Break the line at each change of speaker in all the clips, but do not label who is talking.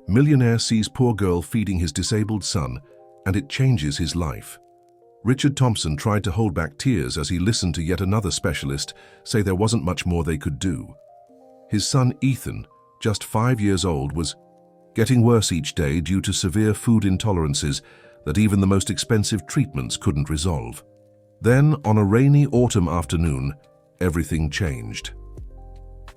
Millionaire sees poor girl feeding his disabled son, and it changes his life. Richard Thompson tried to hold back tears as he listened to yet another specialist say there wasn't much more they could do. His son Ethan, just 5 years old, was getting worse each day due to severe food intolerances that even the most expensive treatments couldn't resolve. Then, on a rainy autumn afternoon, everything changed.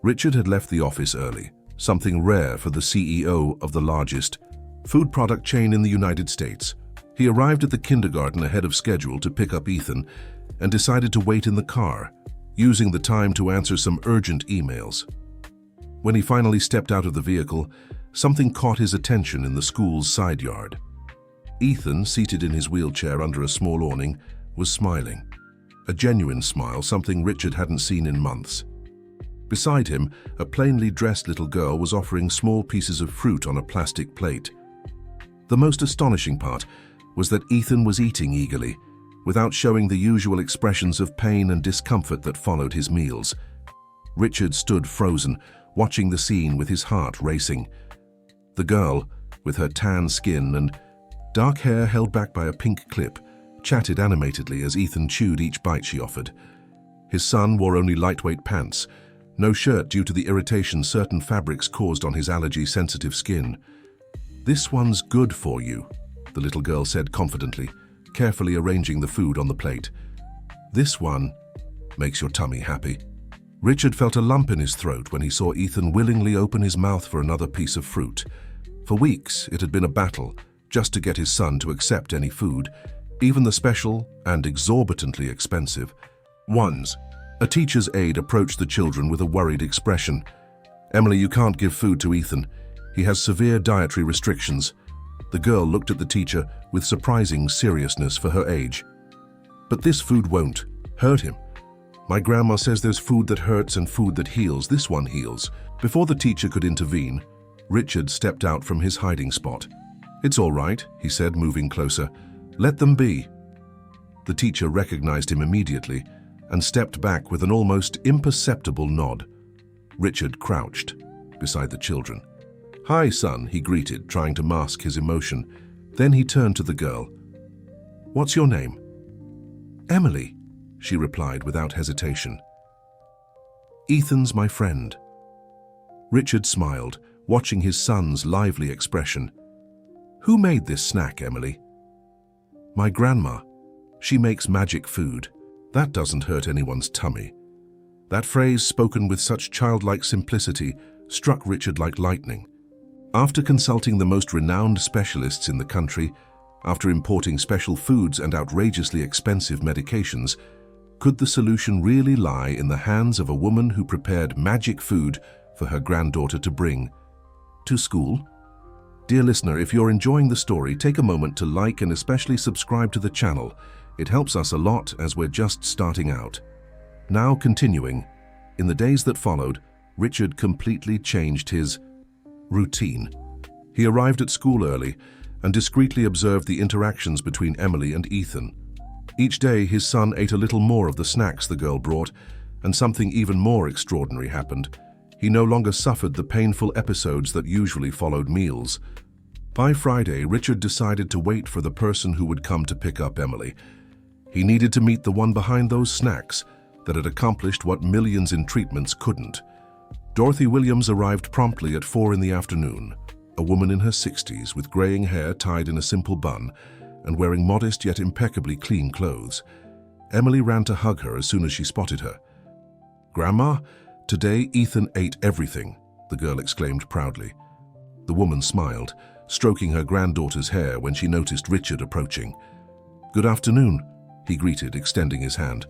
Richard had left the office early, something rare for the CEO of the largest food product chain in the United States. He arrived at the kindergarten ahead of schedule to pick up Ethan and decided to wait in the car, using the time to answer some urgent emails. When he finally stepped out of the vehicle, something caught his attention in the school's side yard. Ethan, seated in his wheelchair under a small awning, was smiling. A genuine smile, something Richard hadn't seen in months. Beside him, a plainly dressed little girl was offering small pieces of fruit on a plastic plate. The most astonishing part was that Ethan was eating eagerly, without showing the usual expressions of pain and discomfort that followed his meals. Richard stood frozen, watching the scene with his heart racing. The girl, with her tan skin and dark hair held back by a pink clip, chatted animatedly as Ethan chewed each bite she offered. His son wore only lightweight pants, no shirt due to the irritation certain fabrics caused on his allergy-sensitive skin. "This one's good for you," the little girl said confidently, carefully arranging the food on the plate. "This one makes your tummy happy." Richard felt a lump in his throat when he saw Ethan willingly open his mouth for another piece of fruit. For weeks, it had been a battle just to get his son to accept any food, even the special and exorbitantly expensive ones. A teacher's aide approached the children with a worried expression. "Emily, you can't give food to Ethan. He has severe dietary restrictions." The girl looked at the teacher with surprising seriousness for her age. "But this food won't hurt him. My grandma says there's food that hurts and food that heals. This one heals." Before the teacher could intervene, Richard stepped out from his hiding spot. "It's all right," he said, moving closer. "Let them be." The teacher recognized him immediately and stepped back with an almost imperceptible nod. Richard crouched beside the children. "Hi, son," he greeted, trying to mask his emotion. Then he turned to the girl. "What's your name?" "Emily," she replied without hesitation. "Ethan's my friend." Richard smiled, watching his son's lively expression. "Who made this snack, Emily?" "My grandma. She makes magic food. That doesn't hurt anyone's tummy." That phrase, spoken with such childlike simplicity, struck Richard like lightning. After consulting the most renowned specialists in the country, after importing special foods and outrageously expensive medications, could the solution really lie in the hands of a woman who prepared magic food for her granddaughter to bring to school? Dear listener, if you're enjoying the story, take a moment to like and especially subscribe to the channel. It helps us a lot as we're just starting out. Now continuing, in the days that followed, Richard completely changed his routine. He arrived at school early and discreetly observed the interactions between Emily and Ethan. Each day, his son ate a little more of the snacks the girl brought, and something even more extraordinary happened. He no longer suffered the painful episodes that usually followed meals. By Friday, Richard decided to wait for the person who would come to pick up Emily. He needed to meet the one behind those snacks that had accomplished what millions in treatments couldn't. Dorothy Williams arrived promptly at 4 in the afternoon, a woman in her 60s with graying hair tied in a simple bun and wearing modest yet impeccably clean clothes. Emily ran to hug her as soon as she spotted her. "Grandma, today Ethan ate everything," the girl exclaimed proudly. The woman smiled, stroking her granddaughter's hair when she noticed Richard approaching. "Good afternoon," he greeted, extending his hand.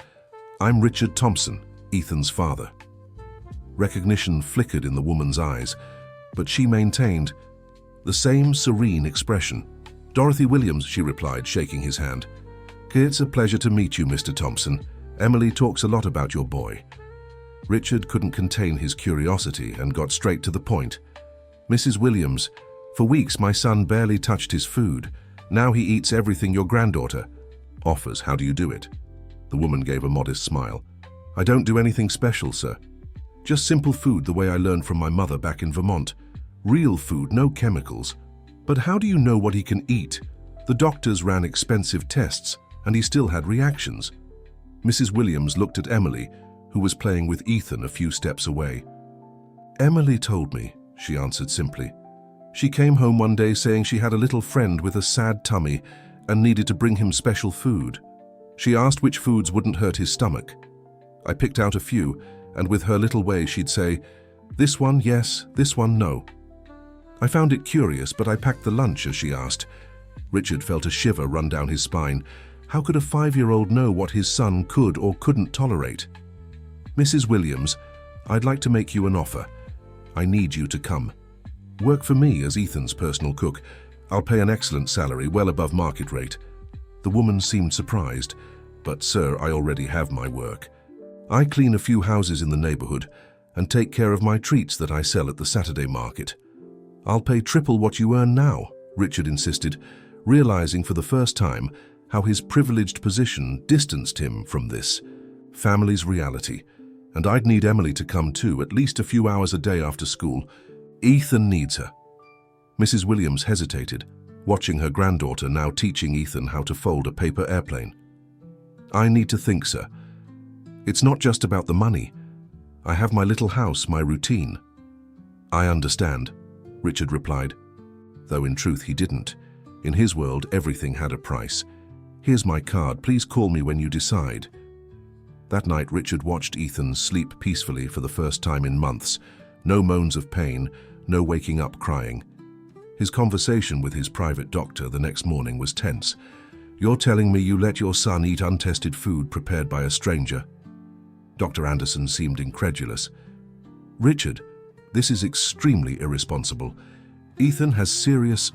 "I'm Richard Thompson, Ethan's father." Recognition flickered in the woman's eyes, but she maintained the same serene expression. "Dorothy Williams," she replied, shaking his hand. "It's a pleasure to meet you, Mr. Thompson. Emily talks a lot about your boy." Richard couldn't contain his curiosity and got straight to the point. "Mrs. Williams, for weeks my son barely touched his food. Now he eats everything your granddaughter offers. How do you do it?" The woman gave a modest smile. "I don't do anything special, sir. Just simple food the way I learned from my mother back in Vermont. Real food, no chemicals. But how do you know what he can eat? The doctors ran expensive tests, and he still had reactions. Mrs. Williams looked at Emily, who was playing with Ethan a few steps away. "Emily told me," she answered simply. "She came home one day saying she had a little friend with a sad tummy and needed to bring him special food. She asked which foods wouldn't hurt his stomach. I picked out a few, and with her little way she'd say, 'This one, yes, this one, no.' I found it curious, but I packed the lunch as she asked." Richard felt a shiver run down his spine. How could a 5-year-old know what his son could or couldn't tolerate? "Mrs. Williams, I'd like to make you an offer. I need you to come. Work for me as Ethan's personal cook. I'll pay an excellent salary, well above market rate." The woman seemed surprised. "But sir, I already have my work. I clean a few houses in the neighborhood and take care of my treats that I sell at the Saturday market." "I'll pay triple what you earn now," Richard insisted, realizing for the first time how his privileged position distanced him from this family's reality. "And I'd need Emily to come too, at least a few hours a day after school. Ethan needs her." Mrs. Williams hesitated, watching her granddaughter now teaching Ethan how to fold a paper airplane. "I need to think, sir. It's not just about the money. I have my little house, my routine." "I understand," Richard replied, though in truth he didn't. In his world, everything had a price. "Here's my card. Please call me when you decide." That night, Richard watched Ethan sleep peacefully for the first time in months. No moans of pain, no waking up crying. His conversation with his private doctor the next morning was tense. "You're telling me you let your son eat untested food prepared by a stranger?" Dr. Anderson seemed incredulous. "Richard, this is extremely irresponsible. Ethan has serious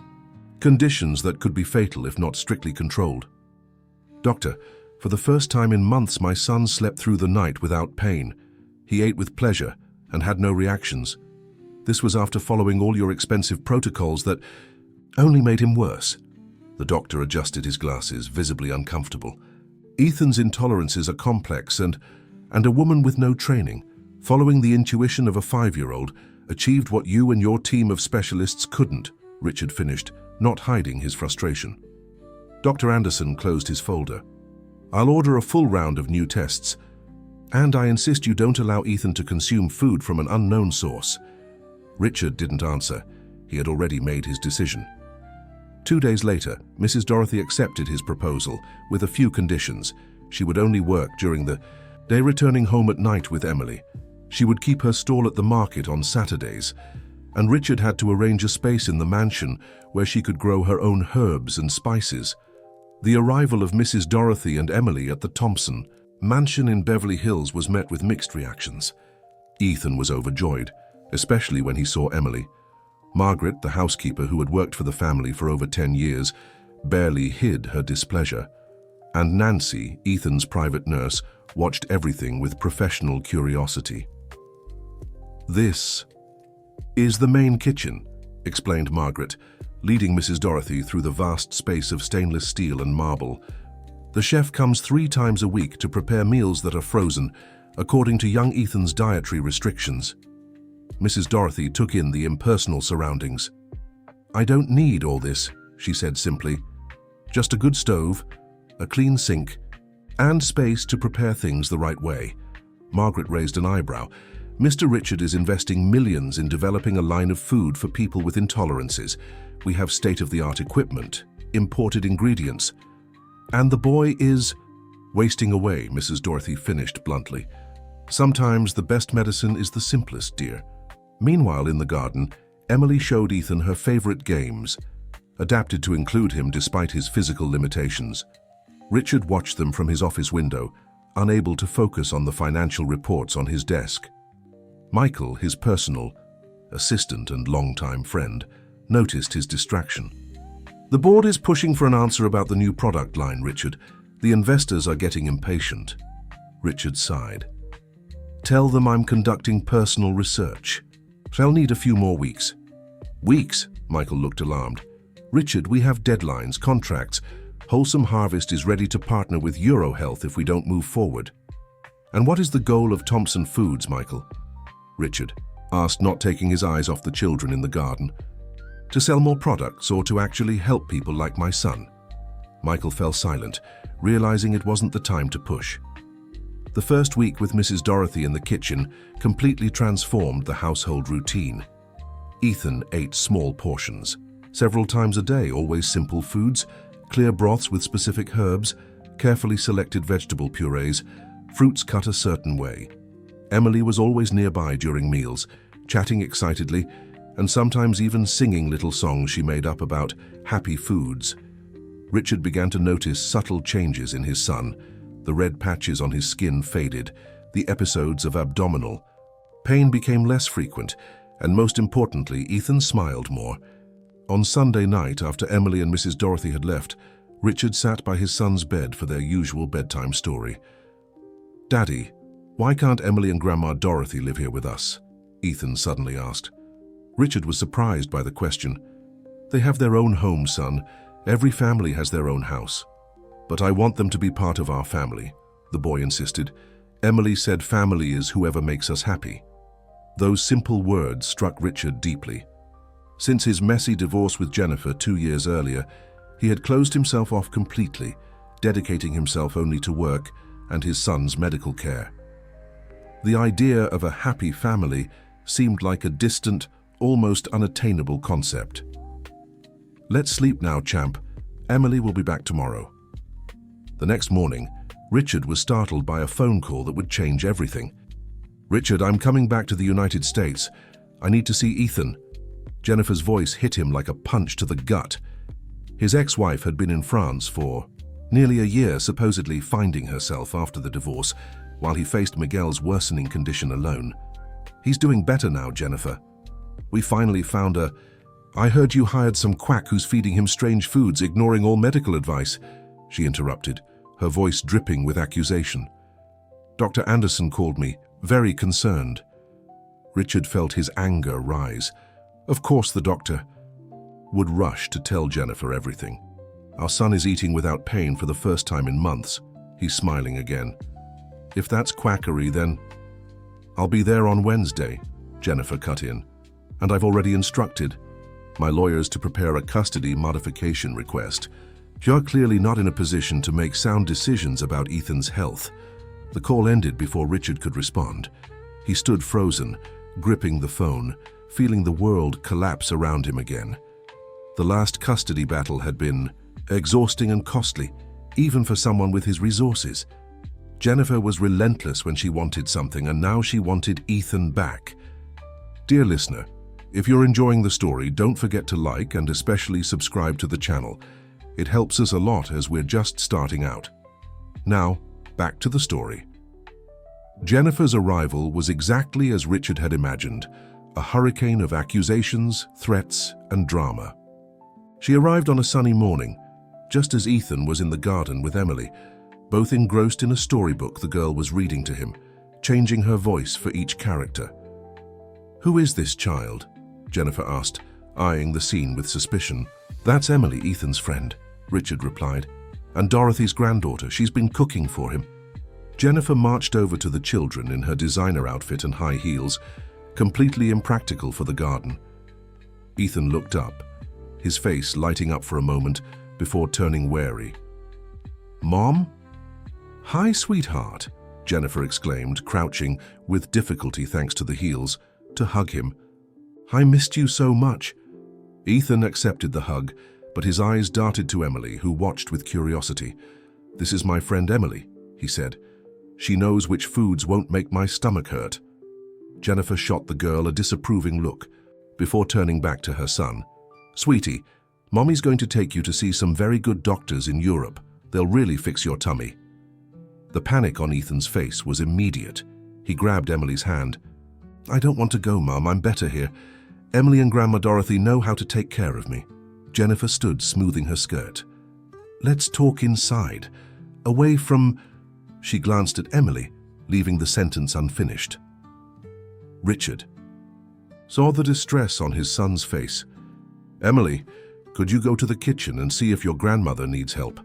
conditions that could be fatal if not strictly controlled." "Doctor, for the first time in months my son slept through the night without pain. He ate with pleasure and had no reactions. This was after following all your expensive protocols that only made him worse." The doctor adjusted his glasses, visibly uncomfortable. "Ethan's intolerances are complex and a woman with no training, following the intuition of a 5-year-old, achieved what you and your team of specialists couldn't," Richard finished, not hiding his frustration. Dr. Anderson closed his folder. "I'll order a full round of new tests. And I insist you don't allow Ethan to consume food from an unknown source." Richard didn't answer. He had already made his decision. 2 days later, Mrs. Dorothy accepted his proposal with a few conditions. She would only work during the day, returning home at night with Emily. She would keep her stall at the market on Saturdays, and Richard had to arrange a space in the mansion where she could grow her own herbs and spices. The arrival of Mrs. Dorothy and Emily at the Thompson mansion in Beverly Hills was met with mixed reactions. Ethan was overjoyed, especially when he saw Emily. Margaret, the housekeeper who had worked for the family for over 10 years, barely hid her displeasure. And Nancy, Ethan's private nurse, watched everything with professional curiosity. "This is the main kitchen," explained Margaret, leading Mrs. Dorothy through the vast space of stainless steel and marble. "The chef comes 3 times a week to prepare meals that are frozen, according to young Ethan's dietary restrictions." Mrs. Dorothy took in the impersonal surroundings. "I don't need all this," she said simply. "Just a good stove, a clean sink, and space to prepare things the right way." Margaret raised an eyebrow. "Mr. Richard is investing millions in developing a line of food for people with intolerances. We have state-of-the-art equipment, imported ingredients, and the boy is wasting away," Mrs. Dorothy finished bluntly. "Sometimes the best medicine is the simplest, dear." Meanwhile, in the garden, Emily showed Ethan her favorite games, adapted to include him despite his physical limitations. Richard watched them from his office window, unable to focus on the financial reports on his desk. Michael, his personal assistant and longtime friend, noticed his distraction. "The board is pushing for an answer about the new product line, Richard. The investors are getting impatient." Richard sighed. "Tell them I'm conducting personal research. I'll need a few more weeks." "Weeks?" Michael looked alarmed. "Richard, we have deadlines, contracts. Wholesome Harvest is ready to partner with EuroHealth if we don't move forward." "And what is the goal of Thompson Foods, Michael?" "Richard, asked, not taking his eyes off the children in the garden. To sell more products or to actually help people like my son? Michael fell silent, realizing it wasn't the time to push. The first week with Mrs. Dorothy in the kitchen completely transformed the household routine. Ethan ate small portions, several times a day, always simple foods, clear broths with specific herbs, carefully selected vegetable purees, fruits cut a certain way. Emily was always nearby during meals, chatting excitedly, and sometimes even singing little songs she made up about happy foods. Richard began to notice subtle changes in his son. The red patches on his skin faded, the episodes of abdominal pain became less frequent, and most importantly, Ethan smiled more. On Sunday night, after Emily and Mrs. Dorothy had left, Richard sat by his son's bed for their usual bedtime story. "Daddy, why can't Emily and Grandma Dorothy live here with us?" Ethan suddenly asked. Richard was surprised by the question. "They have their own home, son. Every family has their own house." "But I want them to be part of our family," the boy insisted. Emily said family is whoever makes us happy. Those simple words struck Richard deeply. Since his messy divorce with Jennifer 2 years earlier, he had closed himself off completely, dedicating himself only to work and his son's medical care. The idea of a happy family seemed like a distant, almost unattainable concept. "Let's sleep now, champ. Emily will be back tomorrow." The next morning, Richard was startled by a phone call that would change everything. "Richard, I'm coming back to the United States. I need to see Ethan." Jennifer's voice hit him like a punch to the gut. His ex-wife had been in France for nearly a year, supposedly finding herself after the divorce, while he faced Miguel's worsening condition alone. "He's doing better now, Jennifer. We finally found a... I heard you hired some quack who's feeding him strange foods, ignoring all medical advice," she interrupted, her voice dripping with accusation. "Dr. Anderson called me, very concerned." Richard felt his anger rise. Of course the doctor would rush to tell Jennifer everything. "Our son is eating without pain for the first time in months." He's smiling again. "If that's quackery, then..." "I'll be there on Wednesday," Jennifer cut in. "And I've already instructed my lawyers to prepare a custody modification request. You're clearly not in a position to make sound decisions about Ethan's health." The call ended before Richard could respond. He stood frozen, gripping the phone, feeling the world collapse around him again. The last custody battle had been exhausting and costly, even for someone with his resources. Jennifer was relentless when she wanted something, and now she wanted Ethan back. Dear listener, if you're enjoying the story, don't forget to like and especially subscribe to the channel. It helps us a lot as we're just starting out. Now, back to the story. Jennifer's arrival was exactly as Richard had imagined, a hurricane of accusations, threats, and drama. She arrived on a sunny morning, just as Ethan was in the garden with Emily, both engrossed in a storybook the girl was reading to him, changing her voice for each character. "Who is this child?" Jennifer asked, eyeing the scene with suspicion. "That's Emily, Ethan's friend," Richard replied. "And Dorothy's granddaughter. She's been cooking for him." Jennifer marched over to the children in her designer outfit and high heels, completely impractical for the garden. Ethan looked up, his face lighting up for a moment before turning wary. "Mom?" "Hi, sweetheart," Jennifer exclaimed, crouching, with difficulty thanks to the heels, to hug him. "I missed you so much." Ethan accepted the hug, but his eyes darted to Emily, who watched with curiosity. "This is my friend Emily," he said. "She knows which foods won't make my stomach hurt." Jennifer shot the girl a disapproving look before turning back to her son. "Sweetie, Mommy's going to take you to see some very good doctors in Europe. They'll really fix your tummy." The panic on Ethan's face was immediate. He grabbed Emily's hand. "I don't want to go, Mom. I'm better here. Emily and Grandma Dorothy know how to take care of me." Jennifer stood, smoothing her skirt. "Let's talk inside, away from..." She glanced at Emily, leaving the sentence unfinished. Richard saw the distress on his son's face. "Emily, could you go to the kitchen and see if your grandmother needs help?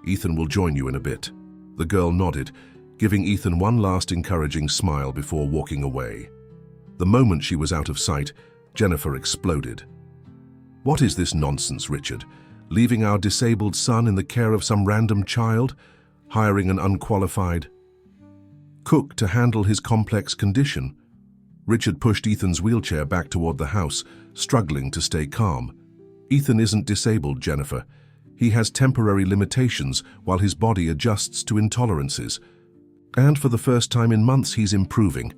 Ethan will join you in a bit." The girl nodded, giving Ethan one last encouraging smile before walking away. The moment she was out of sight, Jennifer exploded. "What is this nonsense, Richard? Leaving our disabled son in the care of some random child? Hiring an unqualified cook to handle his complex condition?" Richard pushed Ethan's wheelchair back toward the house, struggling to stay calm. "Ethan isn't disabled, Jennifer. He has temporary limitations while his body adjusts to intolerances. And for the first time in months, he's improving."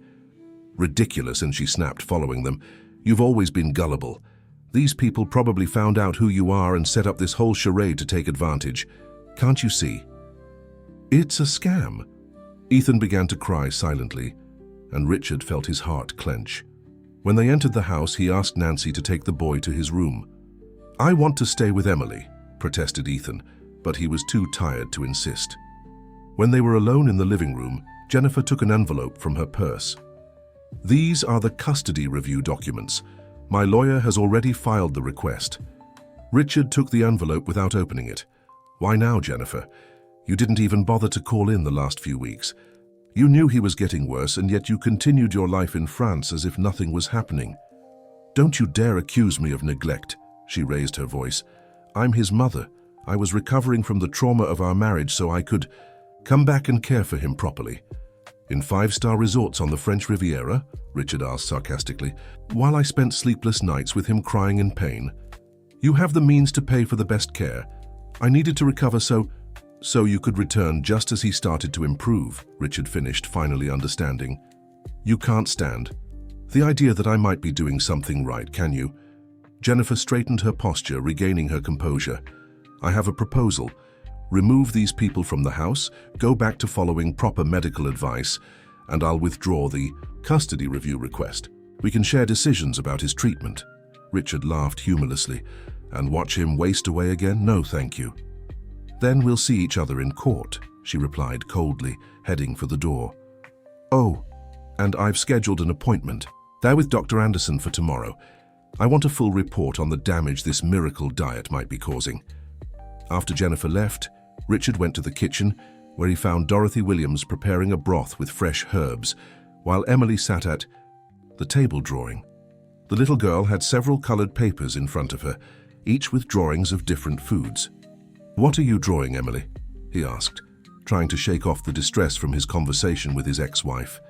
"Ridiculous," and she snapped, following them. "You've always been gullible. These people probably found out who you are and set up this whole charade to take advantage. Can't you see? It's a scam." Ethan began to cry silently, and Richard felt his heart clench. When they entered the house, he asked Nancy to take the boy to his room. "I want to stay with Emily," protested Ethan, but he was too tired to insist. When they were alone in the living room, Jennifer took an envelope from her purse. "These are the custody review documents. My lawyer has already filed the request." Richard took the envelope without opening it. "Why now, Jennifer? You didn't even bother to call in the last few weeks. You knew he was getting worse, and yet you continued your life in France as if nothing was happening. Don't you dare accuse me of neglect," she raised her voice. "I'm his mother. I was recovering from the trauma of our marriage so I could come back and care for him properly." "In five-star resorts on the French Riviera?" Richard asked sarcastically, "while I spent sleepless nights with him crying in pain. You have the means to pay for the best care. I needed to recover so you could return just as he started to improve," Richard finished, finally understanding. "You can't stand the idea that I might be doing something right, can you?" Jennifer straightened her posture, regaining her composure. "I have a proposal. Remove these people from the house, go back to following proper medical advice, and I'll withdraw the custody review request. We can share decisions about his treatment." Richard laughed humorlessly. "And watch him waste away again? No, thank you." "Then we'll see each other in court," she replied coldly, heading for the door. "Oh, and I've scheduled an appointment there with Dr. Anderson for tomorrow. I want a full report on the damage this miracle diet might be causing." After Jennifer left, Richard went to the kitchen, where he found Dorothy Williams preparing a broth with fresh herbs, while Emily sat at the table drawing. The little girl had several colored papers in front of her, each with drawings of different foods. "What are you drawing, Emily?" he asked, trying to shake off the distress from his conversation with his ex-wife.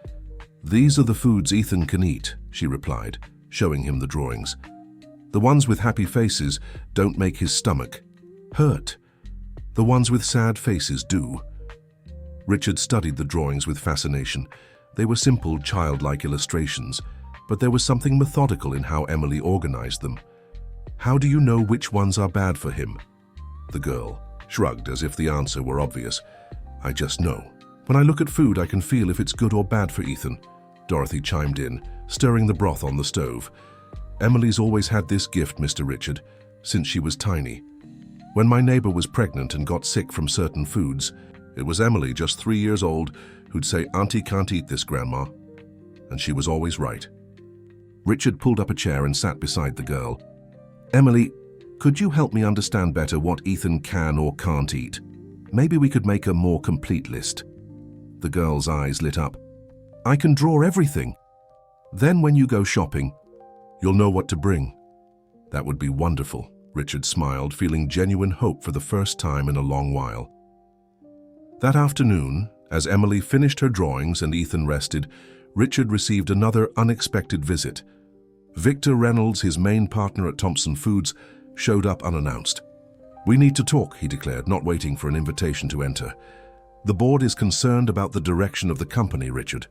"These are the foods Ethan can eat," she replied, showing him the drawings. "The ones with happy faces don't make his stomach hurt. The ones with sad faces do." Richard studied the drawings with fascination. They were simple, childlike illustrations, but there was something methodical in how Emily organized them. "How do you know which ones are bad for him?" The girl shrugged as if the answer were obvious. "I just know. When I look at food, I can feel if it's good or bad for Ethan." Dorothy chimed in, stirring the broth on the stove. "Emily's always had this gift, Mr. Richard, since she was tiny. When my neighbor was pregnant and got sick from certain foods, it was Emily, just 3 years old, who'd say, 'Auntie can't eat this, Grandma.' And she was always right." Richard pulled up a chair and sat beside the girl. "Emily, could you help me understand better what Ethan can or can't eat? Maybe we could make a more complete list." The girl's eyes lit up. "I can draw everything. Then when you go shopping, you'll know what to bring." "That would be wonderful," Richard smiled, feeling genuine hope for the first time in a long while. That afternoon, as Emily finished her drawings and Ethan rested, Richard received another unexpected visit. Victor Reynolds, his main partner at Thompson Foods, showed up unannounced. "We need to talk," he declared, not waiting for an invitation to enter. "The board is concerned about the direction of the company, Richard."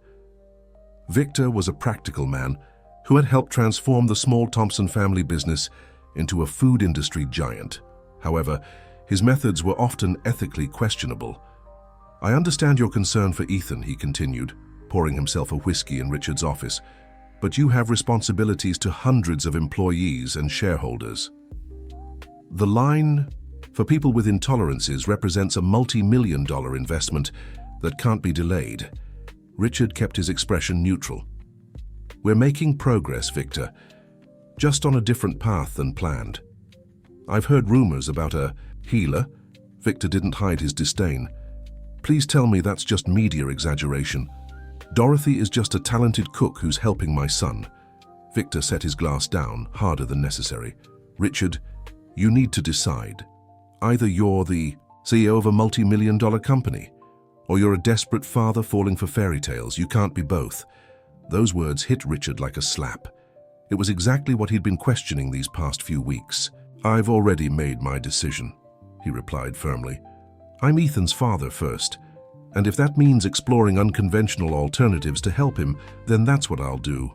Victor was a practical man who had helped transform the small Thompson family business into a food industry giant. However, his methods were often ethically questionable. "I understand your concern for Ethan," he continued, pouring himself a whiskey in Richard's office, "but you have responsibilities to hundreds of employees and shareholders. The line for people with intolerances represents a multi-million-dollar investment that can't be delayed." Richard kept his expression neutral. "We're making progress, Victor, just on a different path than planned. I've heard rumors about a healer." Victor didn't hide his disdain. "Please tell me that's just media exaggeration. Dorothy is just a talented cook who's helping my son. Victor set his glass down, harder than necessary. Richard, you need to decide. Either you're the CEO of a multi-million-dollar company, or you're a desperate father falling for fairy tales. You can't be both. Those words hit Richard like a slap. It was exactly what he'd been questioning these past few weeks. I've already made my decision, he replied firmly. I'm Ethan's father first, and if that means exploring unconventional alternatives to help him, then that's what I'll do.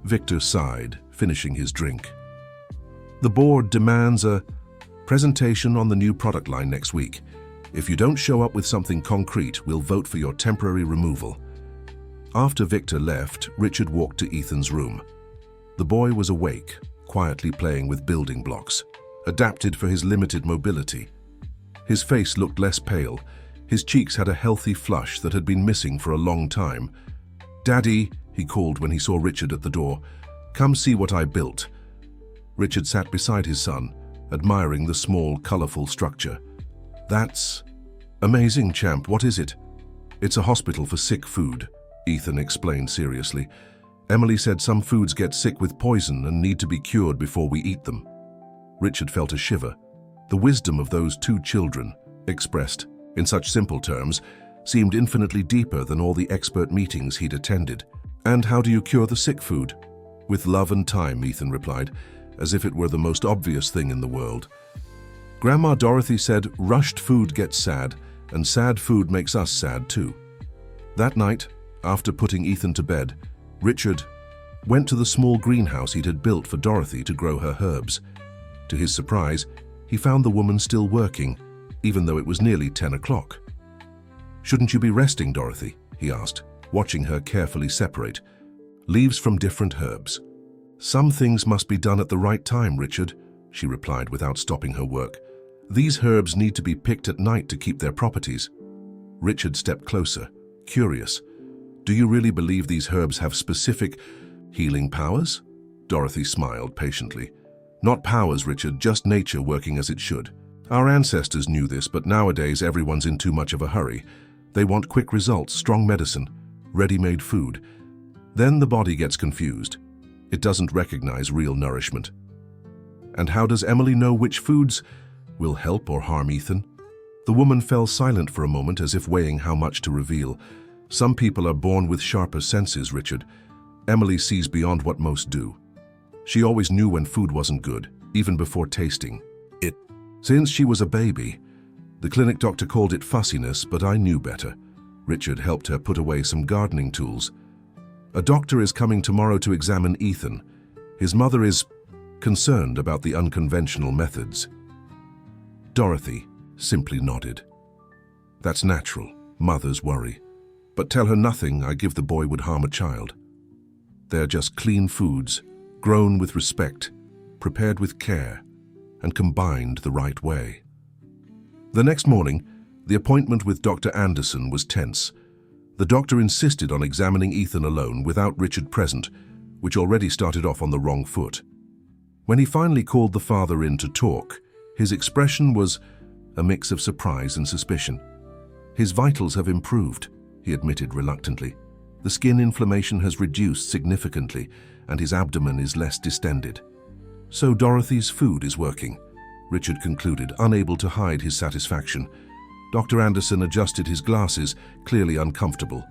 Victor sighed, finishing his drink. The board demands a presentation on the new product line next week. If you don't show up with something concrete, we'll vote for your temporary removal. After Victor left, Richard walked to Ethan's room. The boy was awake, quietly playing with building blocks, adapted for his limited mobility. His face looked less pale. His cheeks had a healthy flush that had been missing for a long time. "Daddy," he called when he saw Richard at the door. "Come see what I built." Richard sat beside his son, admiring the small, colorful structure. "That's amazing, champ. What is it?" "It's a hospital for sick food," Ethan explained seriously. "Emily said some foods get sick with poison and need to be cured before we eat them." Richard felt a shiver. The wisdom of those two children, expressed in such simple terms, seemed infinitely deeper than all the expert meetings he'd attended. "And how do you cure the sick food?" "With love and time," Ethan replied, as if it were the most obvious thing in the world. "Grandma Dorothy said rushed food gets sad, and sad food makes us sad too." That night, after putting Ethan to bed, Richard went to the small greenhouse he'd had built for Dorothy to grow her herbs. To his surprise, he found the woman still working, even though it was nearly 10 o'clock. "Shouldn't you be resting, Dorothy?" he asked, watching her carefully separate leaves from different herbs. "Some things must be done at the right time, Richard," she replied without stopping her work. "These herbs need to be picked at night to keep their properties." Richard stepped closer, curious. "Do you really believe these herbs have specific healing powers?" Dorothy smiled patiently. "Not powers, Richard, just nature working as it should. Our ancestors knew this, but nowadays everyone's in too much of a hurry. They want quick results, strong medicine, ready-made food. Then the body gets confused. It doesn't recognize real nourishment." "And how does Emily know which foods will help or harm Ethan?" The woman fell silent for a moment, as if weighing how much to reveal. "Some people are born with sharper senses, Richard. Emily sees beyond what most do. She always knew when food wasn't good, even before tasting it. Since she was a baby. The clinic doctor called it fussiness, but I knew better." Richard helped her put away some gardening tools. "A doctor is coming tomorrow to examine Ethan. His mother is concerned about the unconventional methods." Dorothy simply nodded. "That's natural. Mothers worry. But tell her nothing I give the boy would harm a child. They're just clean foods, grown with respect, prepared with care, and combined the right way." The next morning, the appointment with Dr. Anderson was tense. The doctor insisted on examining Ethan alone without Richard present, which already started off on the wrong foot. When he finally called the father in to talk, his expression was a mix of surprise and suspicion. "His vitals have improved," he admitted reluctantly. "The skin inflammation has reduced significantly, and his abdomen is less distended." "So Dorothy's food is working," Richard concluded, unable to hide his satisfaction. Dr. Anderson adjusted his glasses, clearly uncomfortable.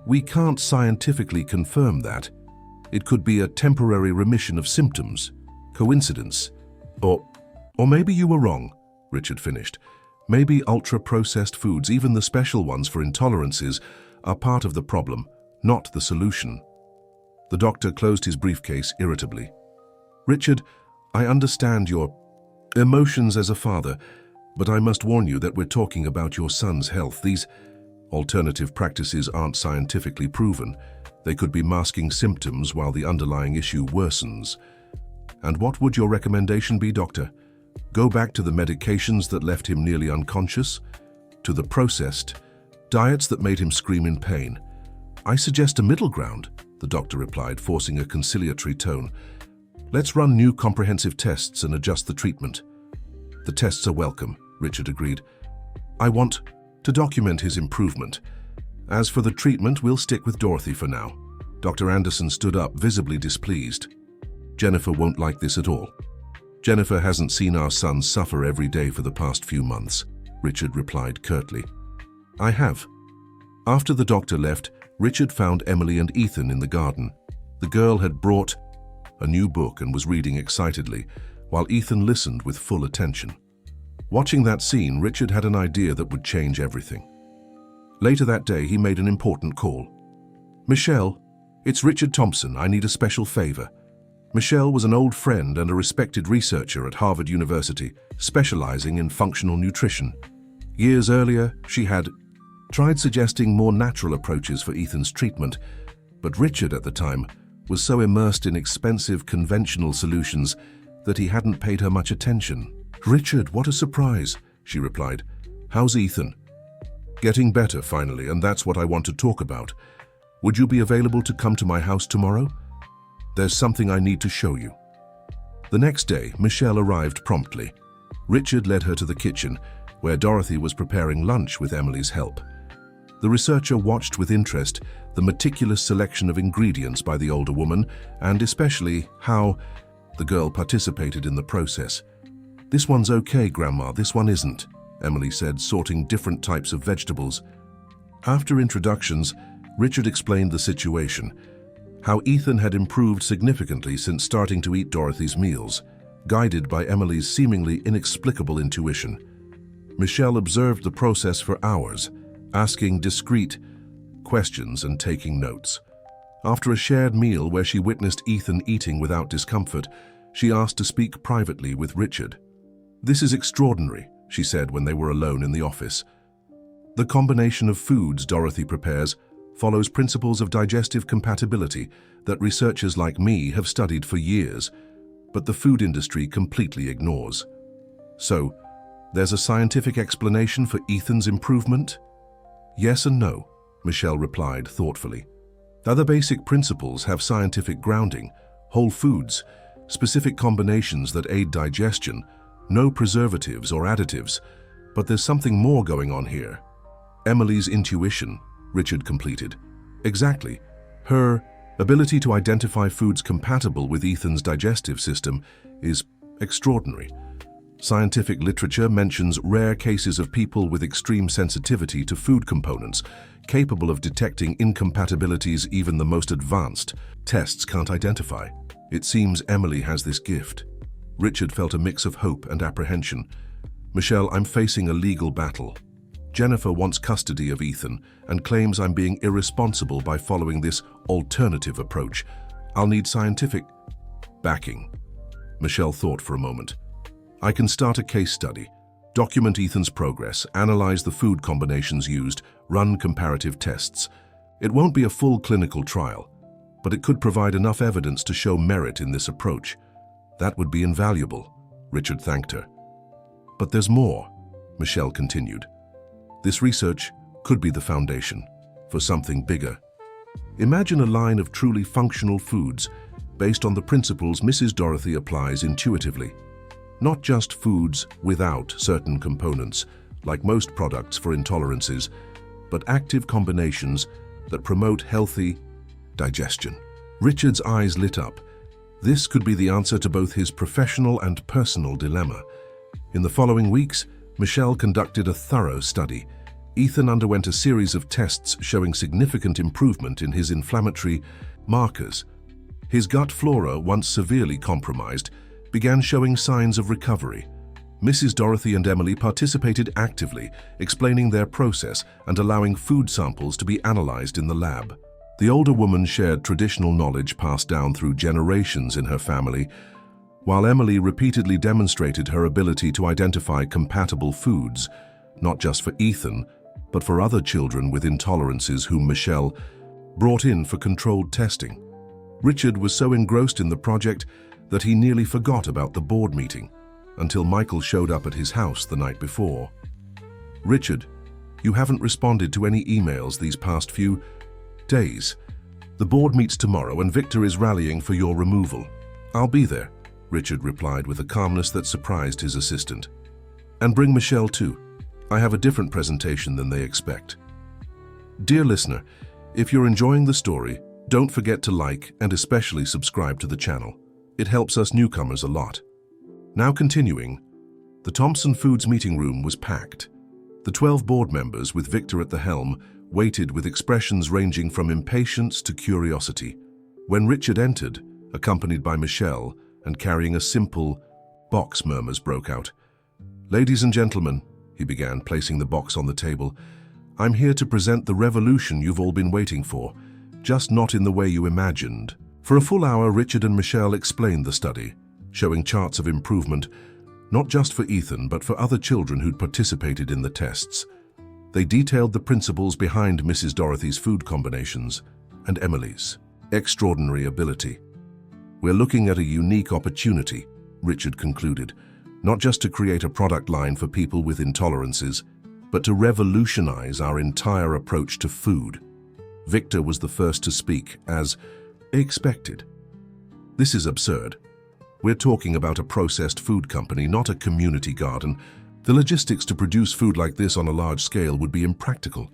"We can't scientifically confirm that. It could be a temporary remission of symptoms, coincidence, or maybe you were wrong," Richard finished. "Maybe ultra-processed foods, even the special ones for intolerances, are part of the problem, not the solution." The doctor closed his briefcase irritably. "Richard, I understand your emotions as a father, but I must warn you that we're talking about your son's health. These alternative practices aren't scientifically proven. They could be masking symptoms while the underlying issue worsens." "And what would your recommendation be, doctor? Go back to the medications that left him nearly unconscious? To the processed diets that made him scream in pain?" "I suggest a middle ground," the doctor replied, forcing a conciliatory tone. "Let's run new comprehensive tests and adjust the treatment." "The tests are welcome," Richard agreed. "I want to document his improvement. As for the treatment, we'll stick with Dorothy for now. Dr. Anderson stood up, visibly displeased. Jennifer won't like this at all. Jennifer hasn't seen our son suffer every day for the past few months, Richard replied curtly. I have. After the doctor left, Richard found Emily and Ethan in the garden. The girl had brought a new book and was reading excitedly, while Ethan listened with full attention. Watching that scene, Richard had an idea that would change everything. Later that day, he made an important call. Michelle, it's Richard Thompson. I need a special favor. Michelle was an old friend and a respected researcher at Harvard University, specializing in functional nutrition. Years earlier, she had tried suggesting more natural approaches for Ethan's treatment, but Richard at the time was so immersed in expensive conventional solutions that he hadn't paid her much attention. Richard, what a surprise, she replied. How's Ethan? Getting better, finally, and that's what I want to talk about. Would you be available to come to my house tomorrow? There's something I need to show you. The next day, Michelle arrived promptly. Richard led her to the kitchen, where Dorothy was preparing lunch with Emily's help. The researcher watched with interest the meticulous selection of ingredients by the older woman, and especially how the girl participated in the process. This one's okay, Grandma, this one isn't, Emily said, sorting different types of vegetables. After introductions, Richard explained the situation, how Ethan had improved significantly since starting to eat Dorothy's meals, guided by Emily's seemingly inexplicable intuition. Michelle observed the process for hours, asking discreet questions and taking notes. After a shared meal where she witnessed Ethan eating without discomfort, she asked to speak privately with Richard. This is extraordinary, she said when they were alone in the office. The combination of foods Dorothy prepares follows principles of digestive compatibility that researchers like me have studied for years, but the food industry completely ignores. So, there's a scientific explanation for Ethan's improvement? Yes and no, Michelle replied thoughtfully. Other basic principles have scientific grounding, whole foods, specific combinations that aid digestion, no preservatives or additives, but there's something more going on here. Emily's intuition, Richard completed. Exactly. Her ability to identify foods compatible with Ethan's digestive system is extraordinary. Scientific literature mentions rare cases of people with extreme sensitivity to food components, capable of detecting incompatibilities even the most advanced tests can't identify. It seems Emily has this gift. Richard felt a mix of hope and apprehension. Michelle, I'm facing a legal battle. Jennifer wants custody of Ethan and claims I'm being irresponsible by following this alternative approach. I'll need scientific backing. Michelle thought for a moment. I can start a case study, document Ethan's progress, analyze the food combinations used, run comparative tests. It won't be a full clinical trial, but it could provide enough evidence to show merit in this approach. That would be invaluable, Richard thanked her. But there's more, Michelle continued. This research could be the foundation for something bigger. Imagine a line of truly functional foods based on the principles Mrs. Dorothy applies intuitively. Not just foods without certain components, like most products for intolerances, but active combinations that promote healthy digestion. Richard's eyes lit up. This could be the answer to both his professional and personal dilemma. In the following weeks, Michelle conducted a thorough study. Ethan underwent a series of tests showing significant improvement in his inflammatory markers. His gut flora, once severely compromised, began showing signs of recovery. Mrs. Dorothy and Emily participated actively, explaining their process and allowing food samples to be analyzed in the lab. The older woman shared traditional knowledge passed down through generations in her family, while Emily repeatedly demonstrated her ability to identify compatible foods, not just for Ethan, but for other children with intolerances whom Michelle brought in for controlled testing. Richard was so engrossed in the project that he nearly forgot about the board meeting until Michael showed up at his house the night before. Richard, you haven't responded to any emails these past few days. The board meets tomorrow and Victor is rallying for your removal. I'll be there, Richard replied with a calmness that surprised his assistant. And bring Michelle too. I have a different presentation than they expect. Dear listener, if you're enjoying the story, don't forget to like and especially subscribe to the channel. It helps us newcomers a lot. Now continuing, the Thompson Foods meeting room was packed. The 12 board members, with Victor at the helm, waited with expressions ranging from impatience to curiosity. When Richard entered, accompanied by Michelle and carrying a simple box, murmurs broke out. "Ladies and gentlemen," he began, placing the box on the table, "I'm here to present the revolution you've all been waiting for, just not in the way you imagined." For a full hour, Richard and Michelle explained the study, showing charts of improvement, not just for Ethan, but for other children who'd participated in the tests. They detailed the principles behind Mrs. Dorothy's food combinations and Emily's extraordinary ability. "We're looking at a unique opportunity," Richard concluded, "not just to create a product line for people with intolerances, but to revolutionize our entire approach to food." Victor was the first to speak, as expected. "This is absurd. We're talking about a processed food company, not a community garden. The logistics to produce food like this on a large scale would be impractical."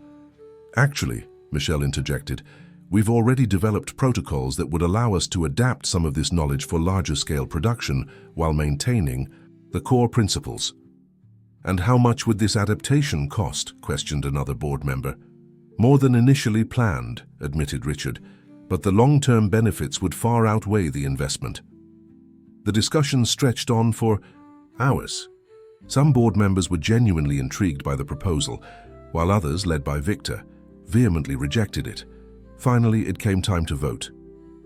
"Actually," Michelle interjected, "we've already developed protocols that would allow us to adapt some of this knowledge for larger scale production while maintaining the core principles." "And how much would this adaptation cost?" questioned another board member. "More than initially planned," admitted Richard, "but the long-term benefits would far outweigh the investment." The discussion stretched on for hours. Some board members were genuinely intrigued by the proposal, while others, led by Victor, vehemently rejected it. Finally, it came time to vote.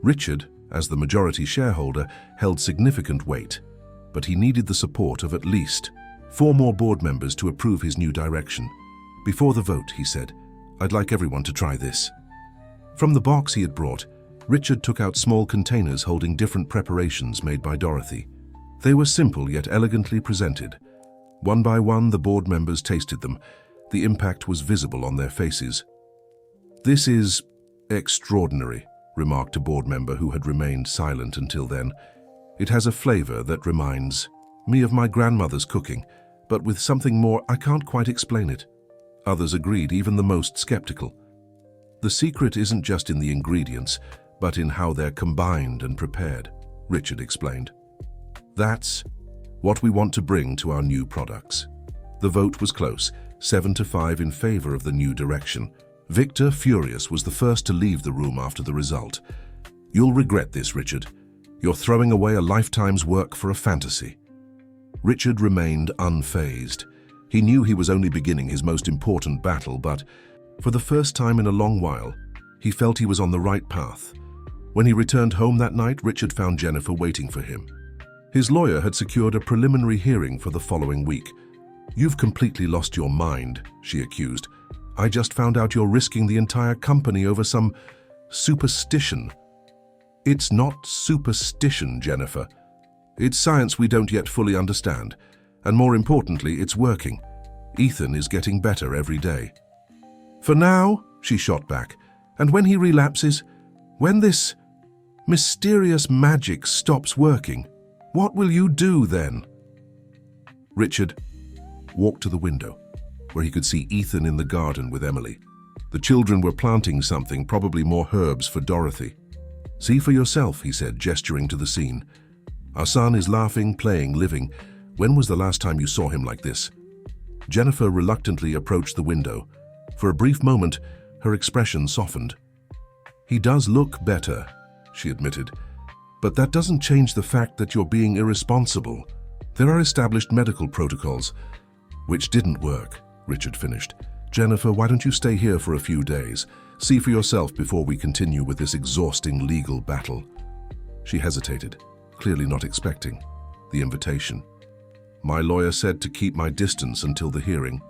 Richard, as the majority shareholder, held significant weight, but he needed the support of at least 4 more board members to approve his new direction. "Before the vote," he said, "I'd like everyone to try this." From the box he had brought, Richard took out small containers holding different preparations made by Dorothy. They were simple yet elegantly presented. One by one, the board members tasted them. The impact was visible on their faces. "This is extraordinary," remarked a board member who had remained silent until then. "It has a flavor that reminds me of my grandmother's cooking, but with something more. I can't quite explain it." Others agreed, even the most skeptical. "The secret isn't just in the ingredients, but in how they're combined and prepared," Richard explained. "That's what we want to bring to our new products." The vote was close, 7-5 in favor of the new direction. Victor, furious, was the first to leave the room after the result. "You'll regret this, Richard. You're throwing away a lifetime's work for a fantasy." Richard remained unfazed. He knew he was only beginning his most important battle, but for the first time in a long while, he felt he was on the right path. When he returned home that night, Richard found Jennifer waiting for him. His lawyer had secured a preliminary hearing for the following week. "You've completely lost your mind," she accused. "I just found out you're risking the entire company over some superstition." "It's not superstition, Jennifer. It's science we don't yet fully understand. And more importantly, it's working. Ethan is getting better every day." "For now," she shot back. "And when he relapses, when this mysterious magic stops working, what will you do then?" Richard walked to the window, where he could see Ethan in the garden with Emily. The children were planting something, probably more herbs for Dorothy. "See for yourself," he said, gesturing to the scene. "Our son is laughing, playing, living. When was the last time you saw him like this?" Jennifer reluctantly approached the window. For a brief moment, her expression softened. "He does look better," she admitted, "but that doesn't change the fact that you're being irresponsible. There are established medical protocols." "Which didn't work," Richard finished. "Jennifer, why don't you stay here for a few days? See for yourself before we continue with this exhausting legal battle." She hesitated, clearly not expecting the invitation. "My lawyer said to keep my distance until the hearing."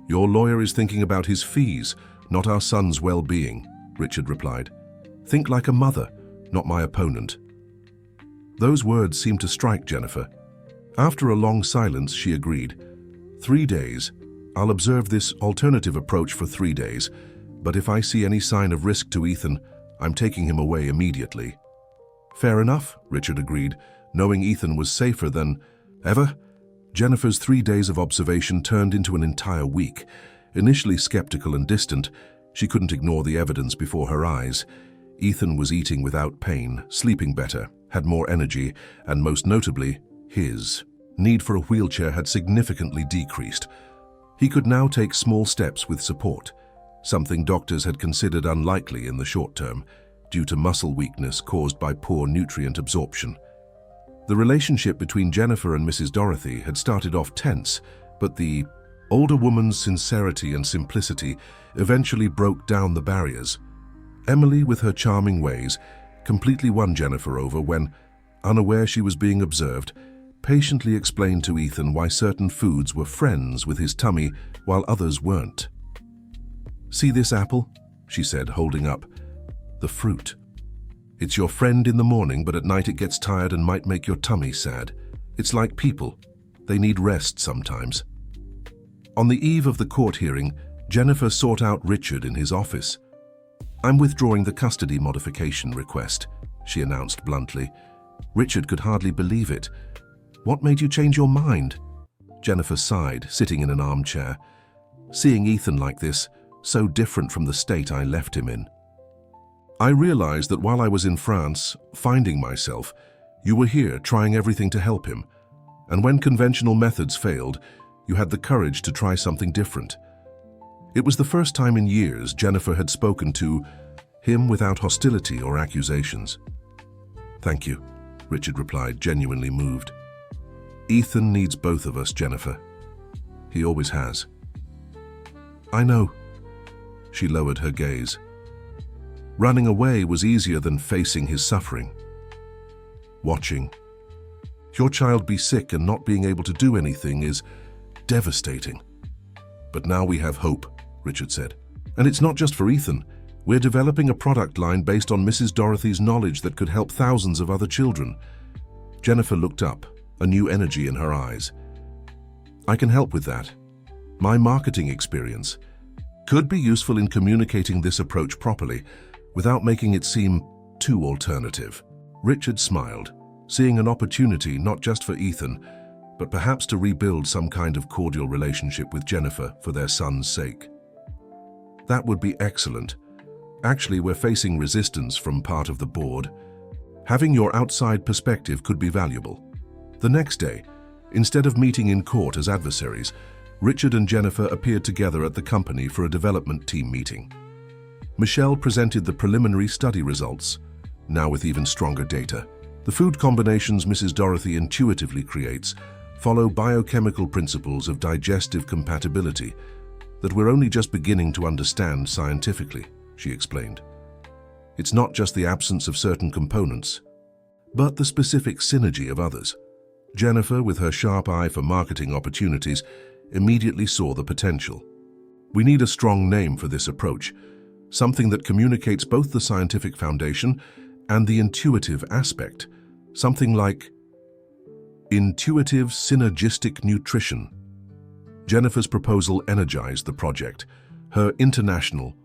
"Your lawyer is thinking about his fees, not our son's well-being," Richard replied. "Think like a mother, not my opponent." Those words seemed to strike Jennifer. After a long silence, she agreed. 3 days. I'll observe this alternative approach for 3 days, but if I see any sign of risk to Ethan, I'm taking him away immediately." "Fair enough," Richard agreed, knowing Ethan was safer than ever. Jennifer's 3 days of observation turned into an entire week. Initially skeptical and distant, She couldn't ignore the evidence before her eyes. Ethan was eating without pain, sleeping better, had more energy, and most notably, his need for a wheelchair had significantly decreased. He could now take small steps with support, something doctors had considered unlikely in the short term, due to muscle weakness caused by poor nutrient absorption. The relationship between Jennifer and Mrs. Dorothy had started off tense, but the older woman's sincerity and simplicity eventually broke down the barriers. Emily, with her charming ways, completely won Jennifer over when, unaware she was being observed, patiently explained to Ethan why certain foods were friends with his tummy while others weren't. "See this apple?" she said, holding up the fruit. "It's your friend in the morning, but at night it gets tired and might make your tummy sad. It's like people. They need rest sometimes." On the eve of the court hearing, Jennifer sought out Richard in his office. "I'm withdrawing the custody modification request," she announced bluntly. Richard could hardly believe it. "What made you change your mind?" Jennifer sighed, sitting in an armchair. "Seeing Ethan like this, so different from the state I left him in. I realized that while I was in France, finding myself, you were here trying everything to help him. And when conventional methods failed, you had the courage to try something different." It was the first time in years Jennifer had spoken to him without hostility or accusations. "Thank you," Richard replied, genuinely moved. "Ethan needs both of us, Jennifer. He always has." "I know." She lowered her gaze. Running away was easier than facing his suffering. Watching your child be sick and not being able to do anything is devastating. "But now we have hope," Richard said. "And it's not just for Ethan. We're developing a product line based on Mrs. Dorothy's knowledge that could help thousands of other children." Jennifer looked up, a new energy in her eyes. "I can help with that. My marketing experience could be useful in communicating this approach properly without making it seem too alternative." Richard smiled, seeing an opportunity not just for Ethan, but perhaps to rebuild some kind of cordial relationship with Jennifer for their son's sake. "That would be excellent. Actually, we're facing resistance from part of the board. Having your outside perspective could be valuable." The next day, instead of meeting in court as adversaries, Richard and Jennifer appeared together at the company for a development team meeting. Michelle presented the preliminary study results, now with even stronger data. The food combinations Mrs. Dorothy intuitively creates follow biochemical principles of digestive compatibility that we're only just beginning to understand scientifically, she explained. "It's not just the absence of certain components, but the specific synergy of others." Jennifer, with her sharp eye for marketing opportunities, immediately saw the potential. "We need a strong name for this approach, something that communicates both the scientific foundation and the intuitive aspect, something like intuitive synergistic nutrition." Jennifer's proposal energized the project. Her international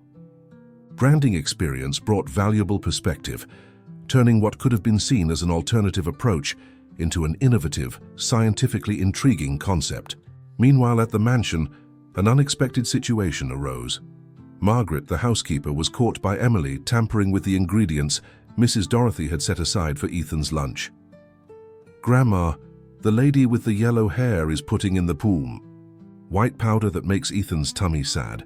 branding experience brought valuable perspective, turning what could have been seen as an alternative approach into an innovative, scientifically intriguing concept. Meanwhile, at the mansion, an unexpected situation arose. Margaret, the housekeeper, was caught by Emily tampering with the ingredients Mrs. Dorothy had set aside for Ethan's lunch. "Grandma, the lady with the yellow hair is putting in the poom white powder that makes Ethan's tummy sad,"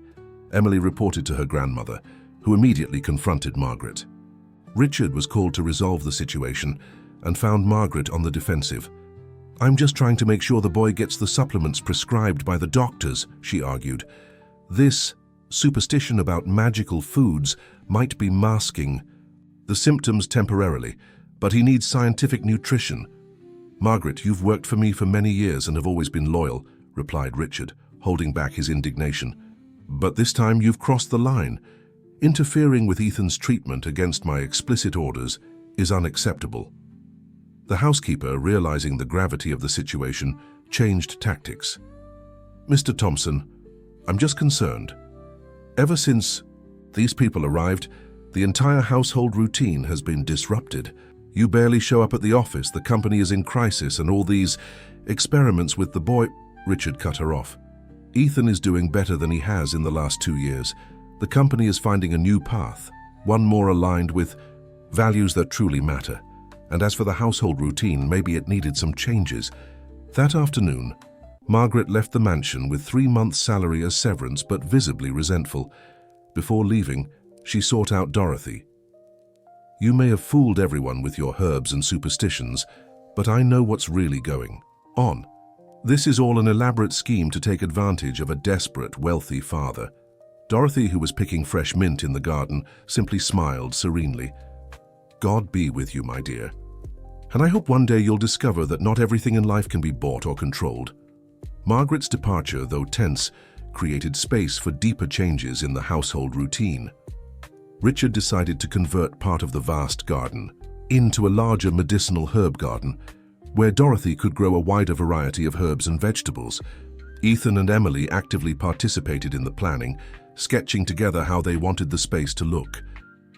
Emily reported to her grandmother, who immediately confronted Margaret. Richard was called to resolve the situation and found Margaret on the defensive. "I'm just trying to make sure the boy gets the supplements prescribed by the doctors," she argued. "This superstition about magical foods might be masking the symptoms temporarily, but he needs scientific nutrition." "Margaret, you've worked for me for many years and have always been loyal," replied Richard, holding back his indignation. "But this time you've crossed the line. Interfering with Ethan's treatment against my explicit orders is unacceptable." The housekeeper, realizing the gravity of the situation, changed tactics. "Mr. Thompson, I'm just concerned. Ever since these people arrived, the entire household routine has been disrupted. You barely show up at the office, the company is in crisis, and all these experiments with the boy—" Richard cut her off. "Ethan is doing better than he has in the last 2 years. The company is finding a new path, one more aligned with values that truly matter. And as for the household routine, maybe it needed some changes. That afternoon, Margaret left the mansion with 3 months' salary as severance, but visibly resentful. Before leaving, she sought out Dorothy. "You may have fooled everyone with your herbs and superstitions, but I know what's really going on. This is all an elaborate scheme to take advantage of a desperate, wealthy father." Dorothy, who was picking fresh mint in the garden, simply smiled serenely. "God be with you, my dear. And I hope one day you'll discover that not everything in life can be bought or controlled." Margaret's departure, though tense, created space for deeper changes in the household routine. Richard decided to convert part of the vast garden into a larger medicinal herb garden, where Dorothy could grow a wider variety of herbs and vegetables. Ethan and Emily actively participated in the planning, sketching together how they wanted the space to look.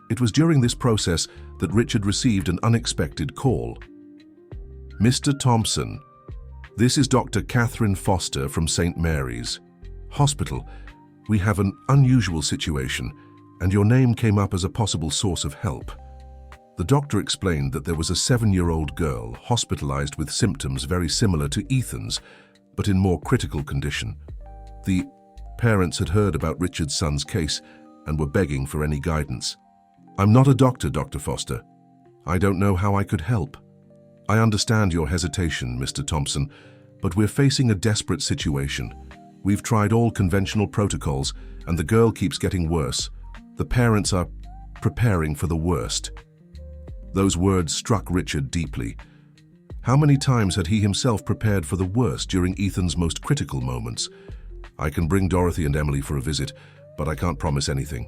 It was during this process that Richard received an unexpected call. "Mr. Thompson, this is Dr. Catherine Foster from St. Mary's Hospital. We have an unusual situation, and your name came up as a possible source of help." The doctor explained that there was a 7-year-old girl hospitalized with symptoms very similar to Ethan's, but in more critical condition. The parents had heard about Richard's son's case and were begging for any guidance. "I'm not a doctor, Dr. Foster. I don't know how I could help. I understand your hesitation, Mr. Thompson, but we're facing a desperate situation. We've tried all conventional protocols, and the girl keeps getting worse. The parents are preparing for the worst." Those words struck Richard deeply. How many times had he himself prepared for the worst during Ethan's most critical moments? "I can bring Dorothy and Emily for a visit, but I can't promise anything."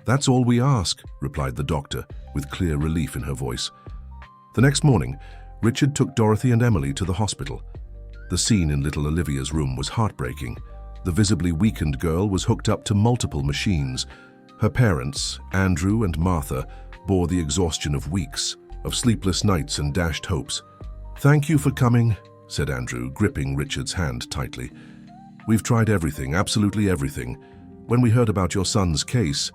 "That's all we ask," replied the doctor, with clear relief in her voice. The next morning, Richard took Dorothy and Emily to the hospital. The scene in little Olivia's room was heartbreaking. The visibly weakened girl was hooked up to multiple machines. Her parents, Andrew and Martha, bore the exhaustion of weeks, of sleepless nights and dashed hopes. "Thank you for coming," said Andrew, gripping Richard's hand tightly. "We've tried everything, absolutely everything. When we heard about your son's case..."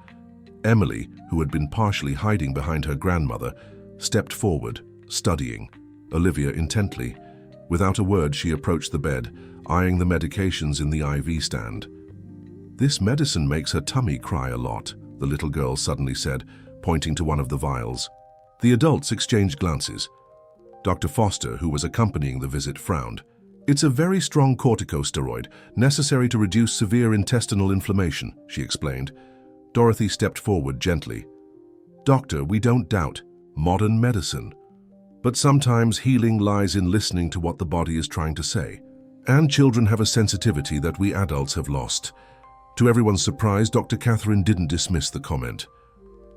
Emily, who had been partially hiding behind her grandmother, stepped forward, studying Olivia intently. Without a word, she approached the bed, eyeing the medications in the IV stand. "This medicine makes her tummy cry a lot," the little girl suddenly said, pointing to one of the vials. The adults exchanged glances. Dr. Foster, who was accompanying the visit, frowned. "It's a very strong corticosteroid, necessary to reduce severe intestinal inflammation," she explained. Dorothy stepped forward gently. "Doctor, we don't doubt modern medicine. But sometimes healing lies in listening to what the body is trying to say. And children have a sensitivity that we adults have lost." To everyone's surprise, Dr. Catherine didn't dismiss the comment.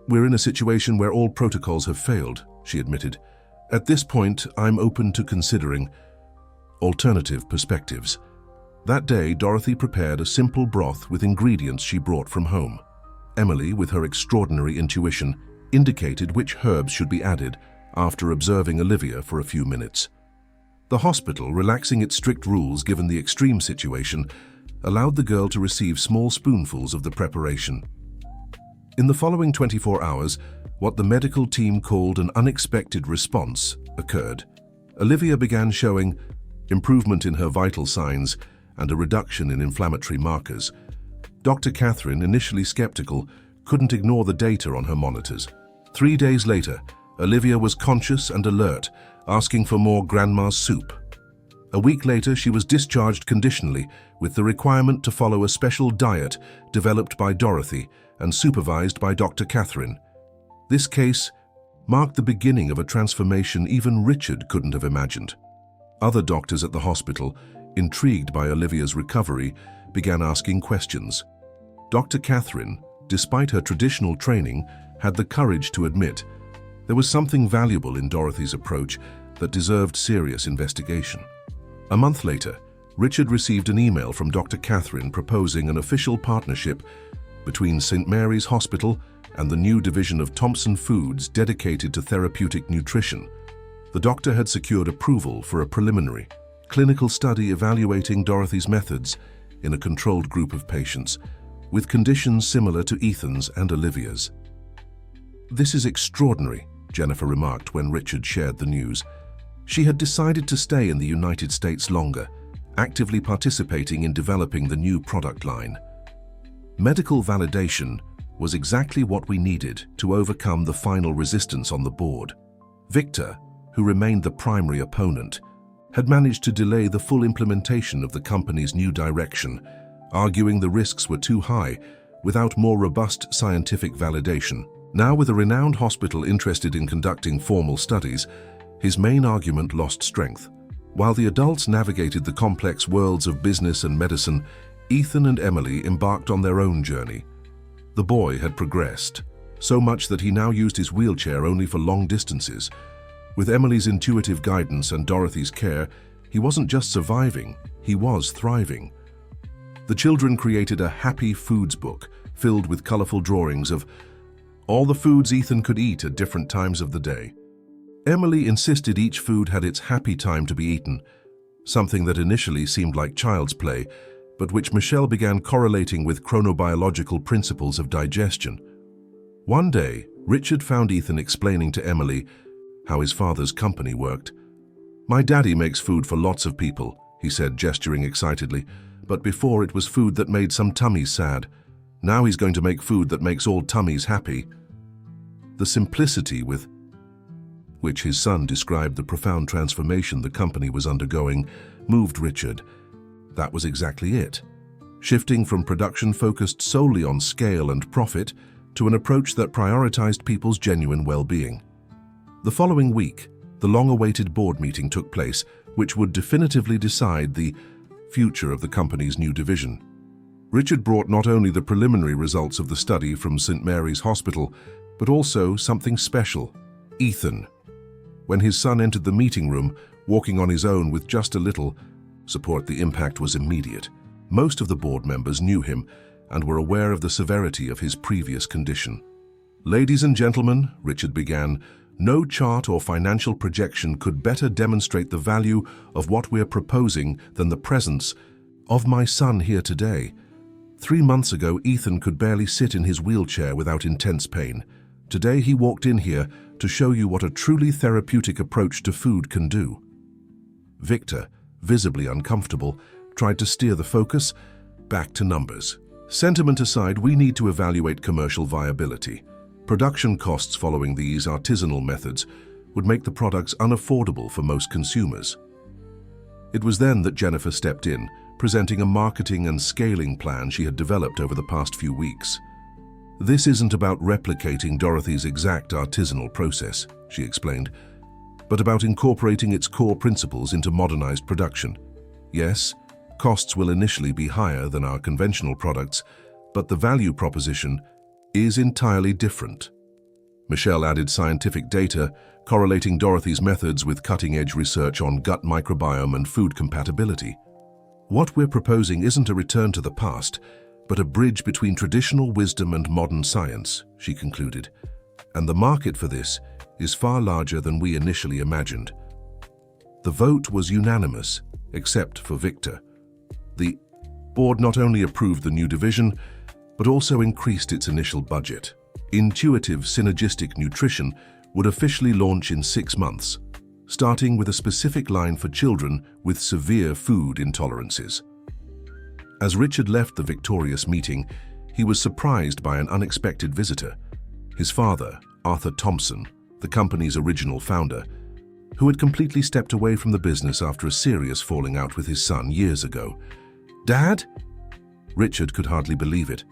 "We're in a situation where all protocols have failed," she admitted. "At this point, I'm open to considering alternative perspectives." That day, Dorothy prepared a simple broth with ingredients she brought from home. Emily, with her extraordinary intuition, indicated which herbs should be added after observing Olivia for a few minutes. The hospital, relaxing its strict rules given the extreme situation, allowed the girl to receive small spoonfuls of the preparation. In the following 24 hours, what the medical team called an unexpected response occurred. Olivia began showing improvement in her vital signs and a reduction in inflammatory markers. Dr. Catherine, initially skeptical, couldn't ignore the data on her monitors. 3 days later, Olivia was conscious and alert, asking for more grandma's soup. A week later, she was discharged conditionally, with the requirement to follow a special diet developed by Dorothy and supervised by Dr. Catherine. This case marked the beginning of a transformation even Richard couldn't have imagined. Other doctors at the hospital, intrigued by Olivia's recovery, began asking questions. Dr. Catherine, despite her traditional training, had the courage to admit there was something valuable in Dorothy's approach that deserved serious investigation. A month later, Richard received an email from Dr. Catherine proposing an official partnership between St. Mary's Hospital and the new division of Thompson Foods dedicated to therapeutic nutrition. The doctor had secured approval for a preliminary clinical study evaluating Dorothy's methods in a controlled group of patients. with conditions similar to Ethan's and Olivia's. "This is extraordinary," Jennifer remarked when Richard shared the news. She had decided to stay in the United States longer, actively participating in developing the new product line. Medical validation was exactly what we needed to overcome the final resistance on the board. Victor, who remained the primary opponent, had managed to delay the full implementation of the company's new direction, arguing the risks were too high without more robust scientific validation. Now, with a renowned hospital interested in conducting formal studies, his main argument lost strength. While the adults navigated the complex worlds of business and medicine, Ethan and Emily embarked on their own journey. The boy had progressed, so much that he now used his wheelchair only for long distances. With Emily's intuitive guidance and Dorothy's care, he wasn't just surviving, he was thriving. The children created a happy foods book filled with colorful drawings of all the foods Ethan could eat at different times of the day. Emily insisted each food had its happy time to be eaten, something that initially seemed like child's play, but which Michelle began correlating with chronobiological principles of digestion. One day, Richard found Ethan explaining to Emily how his father's company worked. "My daddy makes food for lots of people," he said, gesturing excitedly, "but before it was food that made some tummies sad. Now he's going to make food that makes all tummies happy." The simplicity with which his son described the profound transformation the company was undergoing moved Richard. That was exactly it. Shifting from production focused solely on scale and profit to an approach that prioritized people's genuine well-being. The following week, the long-awaited board meeting took place, which would definitively decide the future of the company's new division. Richard brought not only the preliminary results of the study from St. Mary's Hospital, but also something special: Ethan. When his son entered the meeting room, walking on his own with just a little support, the impact was immediate. Most of the board members knew him and were aware of the severity of his previous condition. "Ladies and gentlemen," Richard began, "no chart or financial projection could better demonstrate the value of what we're proposing than the presence of my son here today. 3 months ago, Ethan could barely sit in his wheelchair without intense pain. Today, he walked in here to show you what a truly therapeutic approach to food can do." Victor, visibly uncomfortable, tried to steer the focus back to numbers. "Sentiment aside, we need to evaluate commercial viability. Production costs following these artisanal methods would make the products unaffordable for most consumers." It was then that Jennifer stepped in, presenting a marketing and scaling plan she had developed over the past few weeks. "This isn't about replicating Dorothy's exact artisanal process," she explained, "but about incorporating its core principles into modernized production. Yes, costs will initially be higher than our conventional products, but the value proposition is entirely different." Michelle added scientific data, correlating Dorothy's methods with cutting-edge research on gut microbiome and food compatibility. "What we're proposing isn't a return to the past, but a bridge between traditional wisdom and modern science," she concluded. "And the market for this is far larger than we initially imagined." The vote was unanimous, except for Victor. The board not only approved the new division, but also increased its initial budget. Intuitive Synergistic Nutrition would officially launch in 6 months, starting with a specific line for children with severe food intolerances. As Richard left the victorious meeting, he was surprised by an unexpected visitor: his father, Arthur Thompson, the company's original founder, who had completely stepped away from the business after a serious falling out with his son years ago. "Dad?" Richard could hardly believe it.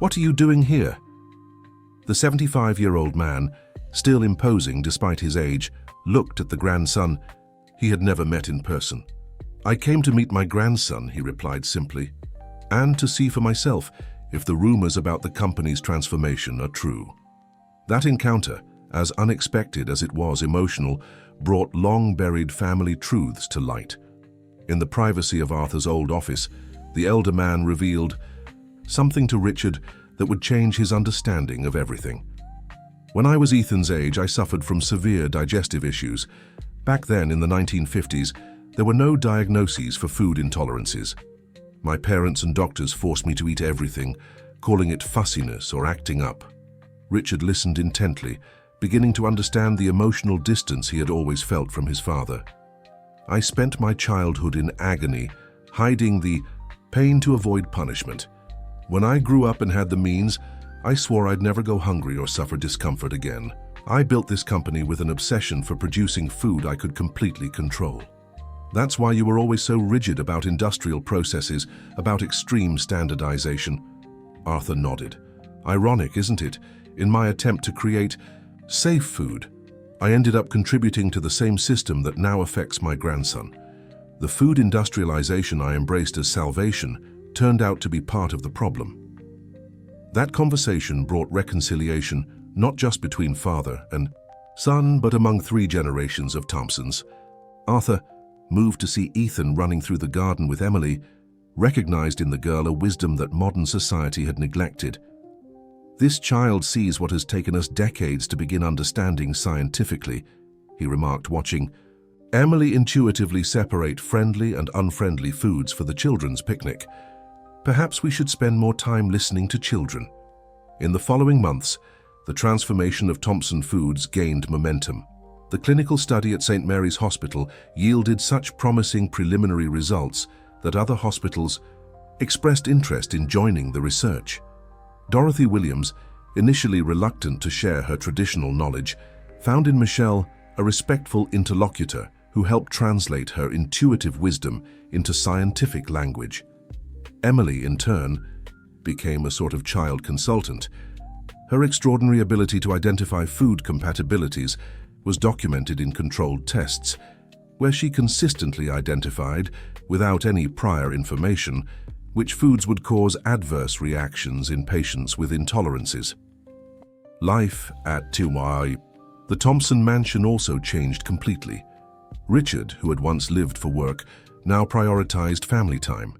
"What are you doing here?" The 75-year-old man, still imposing despite his age, looked at the grandson he had never met in person. "I came to meet my grandson," he replied simply, "and to see for myself if the rumors about the company's transformation are true." That encounter, as unexpected as it was emotional, brought long-buried family truths to light. In the privacy of Arthur's old office, the elder man revealed something to Richard that would change his understanding of everything. "When I was Ethan's age, I suffered from severe digestive issues. Back then, in the 1950s, there were no diagnoses for food intolerances. My parents and doctors forced me to eat everything, calling it fussiness or acting up. Richard listened intently, beginning to understand the emotional distance he had always felt from his father. I spent my childhood in agony, hiding the pain to avoid punishment. When I grew up and had the means, I swore I'd never go hungry or suffer discomfort again. I built this company with an obsession for producing food I could completely control. That's why you were always so rigid about industrial processes, about extreme standardization. Arthur nodded. Ironic, isn't it? In my attempt to create safe food, I ended up contributing to the same system that now affects my grandson. The food industrialization I embraced as salvation turned out to be part of the problem. That conversation brought reconciliation not just between father and son, but among 3 generations of Thompsons. Arthur, moved to see Ethan running through the garden with Emily, recognized in the girl a wisdom that modern society had neglected. This child sees what has taken us decades to begin understanding scientifically, he remarked, watching Emily intuitively separate friendly and unfriendly foods for the children's picnic. Perhaps we should spend more time listening to children. In the following months, the transformation of Thompson Foods gained momentum. The clinical study at St. Mary's Hospital yielded such promising preliminary results that other hospitals expressed interest in joining the research. Dorothy Williams, initially reluctant to share her traditional knowledge, found in Michelle a respectful interlocutor who helped translate her intuitive wisdom into scientific language. Emily, in turn, became a sort of child consultant. Her extraordinary ability to identify food compatibilities was documented in controlled tests, where she consistently identified, without any prior information, which foods would cause adverse reactions in patients with intolerances. Life at Tiwai, the Thompson mansion, also changed completely. Richard, who had once lived for work, now prioritized family time.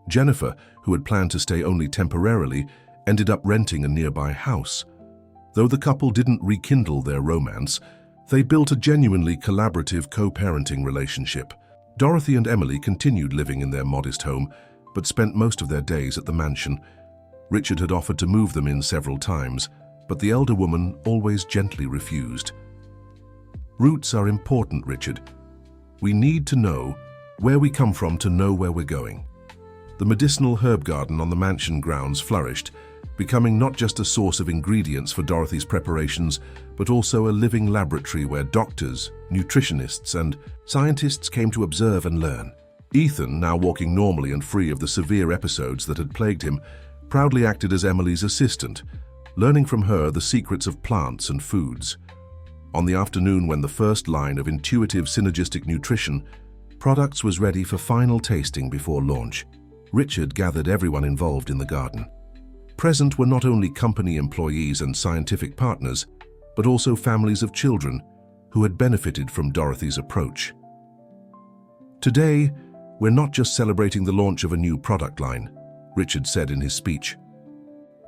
Jennifer, who had planned to stay only temporarily, ended up renting a nearby house. Though the couple didn't rekindle their romance, they built a genuinely collaborative co-parenting relationship. Dorothy and Emily continued living in their modest home, but spent most of their days at the mansion. Richard had offered to move them in several times, but the elder woman always gently refused. Roots are important, Richard. We need to know where we come from to know where we're going. The medicinal herb garden on the mansion grounds flourished, becoming not just a source of ingredients for Dorothy's preparations, but also a living laboratory where doctors, nutritionists, and scientists came to observe and learn. Ethan, now walking normally and free of the severe episodes that had plagued him, proudly acted as Emily's assistant, learning from her the secrets of plants and foods. On the afternoon when the first line of intuitive synergistic nutrition products was ready for final tasting before launch, Richard gathered everyone involved in the garden. Present were not only company employees and scientific partners, but also families of children who had benefited from Dorothy's approach. Today, we're not just celebrating the launch of a new product line, Richard said in his speech.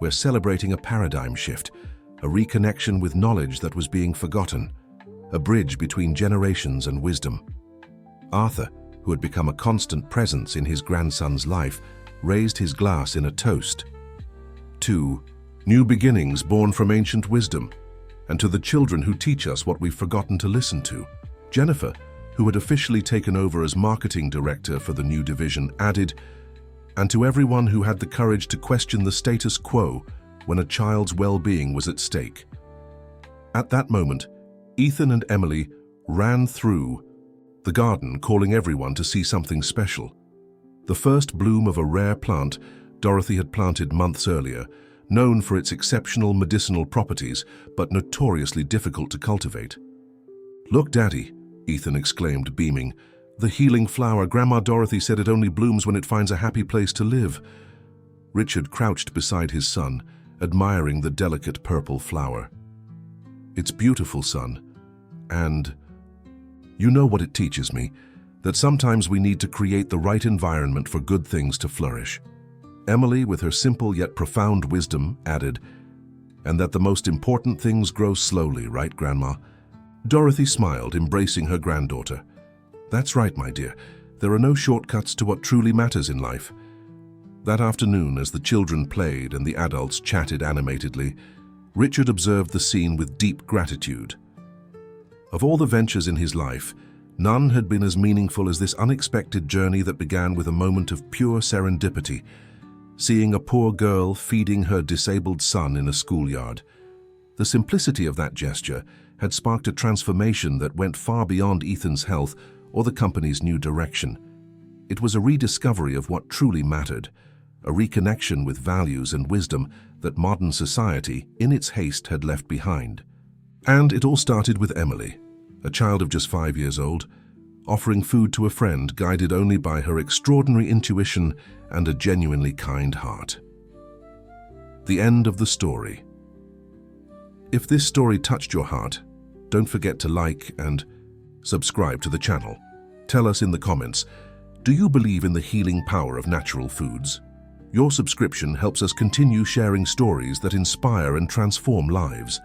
We're celebrating a paradigm shift, a reconnection with knowledge that was being forgotten, a bridge between generations and wisdom. Arthur, who had become a constant presence in his grandson's life, raised his glass in a toast. To new beginnings born from ancient wisdom, and to the children who teach us what we've forgotten to listen to. Jennifer, who had officially taken over as marketing director for the new division, added, and to everyone who had the courage to question the status quo when a child's well-being was at stake. At that moment, Ethan and Emily ran through the garden, calling everyone to see something special. The first bloom of a rare plant Dorothy had planted months earlier, known for its exceptional medicinal properties, but notoriously difficult to cultivate. "Look, Daddy," Ethan exclaimed, beaming. "The healing flower. Grandma Dorothy said it only blooms when it finds a happy place to live." Richard crouched beside his son, admiring the delicate purple flower. "It's beautiful, son. And you know what it teaches me? That sometimes we need to create the right environment for good things to flourish." Emily, with her simple yet profound wisdom, added, "And that the most important things grow slowly, right, Grandma?" Dorothy smiled, embracing her granddaughter. "That's right, my dear. There are no shortcuts to what truly matters in life. That afternoon, as the children played and the adults chatted animatedly, Richard observed the scene with deep gratitude. Of all the ventures in his life, none had been as meaningful as this unexpected journey that began with a moment of pure serendipity, seeing a poor girl feeding her disabled son in a schoolyard. The simplicity of that gesture had sparked a transformation that went far beyond Ethan's health or the company's new direction. It was a rediscovery of what truly mattered, a reconnection with values and wisdom that modern society, in its haste, had left behind. And it all started with Emily, a child of just 5 years old, offering food to a friend guided only by her extraordinary intuition and a genuinely kind heart. The end of the story. If this story touched your heart, don't forget to like and subscribe to the channel. Tell us in the comments, do you believe in the healing power of natural foods? Your subscription helps us continue sharing stories that inspire and transform lives.